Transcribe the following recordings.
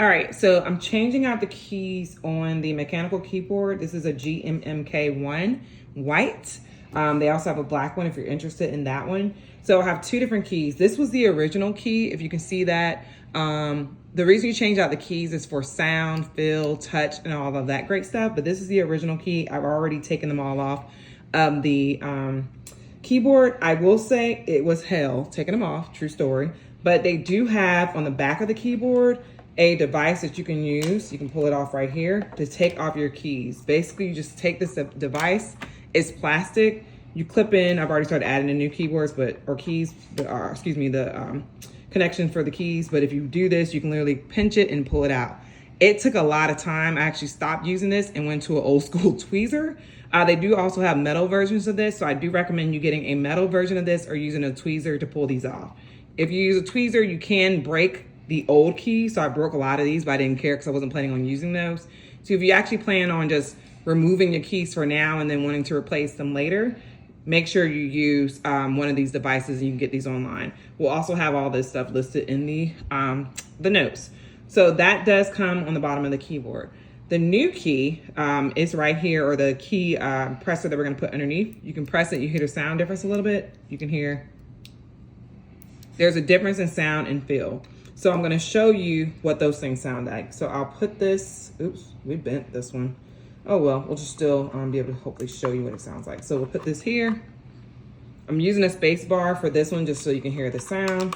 All right, so I'm changing out the keys on the mechanical keyboard. This is a GMMK1 white. They also have a black one if you're interested in that one. So I have two different keys. This was the original key, if you can see that. The reason you change out the keys is for sound, feel, touch, and all of that great stuff. But this is the original key. I've already taken them all off. The keyboard, I will say it was hell taking them off, true story. But they do have on the back of the keyboard a device that you can use. You can pull it off right here to take off your keys. Basically, you just take this device. It's plastic. You clip in. I've already started adding the new keyboards, the connection for the keys. But if you do this, you can literally pinch it and pull it out. It took a lot of time. I actually stopped using this and went to an old school tweezer. They do also have metal versions of this, so I do recommend you getting a metal version of this or using a tweezer to pull these off. If you use a tweezer, you can break the old key. So I broke a lot of these, but I didn't care because I wasn't planning on using those. So if you actually plan on just removing your keys for now and then wanting to replace them later, make sure you use one of these devices and you can get these online. We'll also have all this stuff listed in the notes. So that does come on the bottom of the keyboard. The new key is right here, or the key presser that we're gonna put underneath. You can press it, you hear the sound difference a little bit. You can hear there's a difference in sound and feel. So I'm gonna show you what those things sound like. So I'll put this, oops, we bent this one. Oh well, we'll just still be able to hopefully show you what it sounds like. So we'll put this here. I'm using a space bar for this one just so you can hear the sound.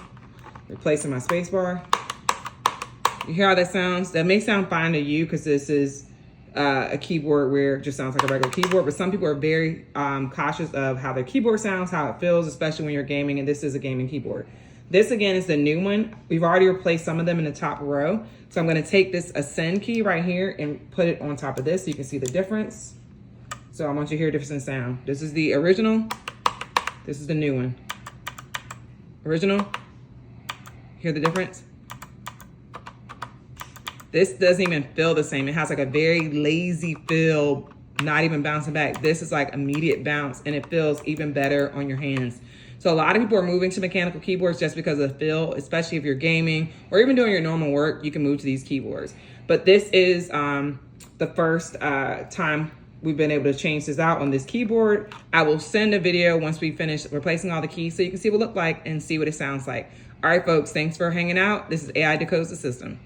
Replacing my space bar. You hear how that sounds? That may sound fine to you because this is a keyboard where it just sounds like a regular keyboard, but some people are very cautious of how their keyboard sounds, how it feels, especially when you're gaming, and this is a gaming keyboard. This again is the new one. We've already replaced some of them in the top row. So I'm gonna take this Ascend key right here and put it on top of this so you can see the difference. So I want you to hear a difference in sound. This is the original. This is the new one. Original, hear the difference? This doesn't even feel the same. It has like a very lazy feel, not even bouncing back. This is like immediate bounce and it feels even better on your hands. So a lot of people are moving to mechanical keyboards just because of the feel, especially if you're gaming or even doing your normal work, you can move to these keyboards. But this is the first time we've been able to change this out on this keyboard. I will send a video once we finish replacing all the keys so you can see what it looks like and see what it sounds like. All right, folks, thanks for hanging out. This is AI Decodes the System.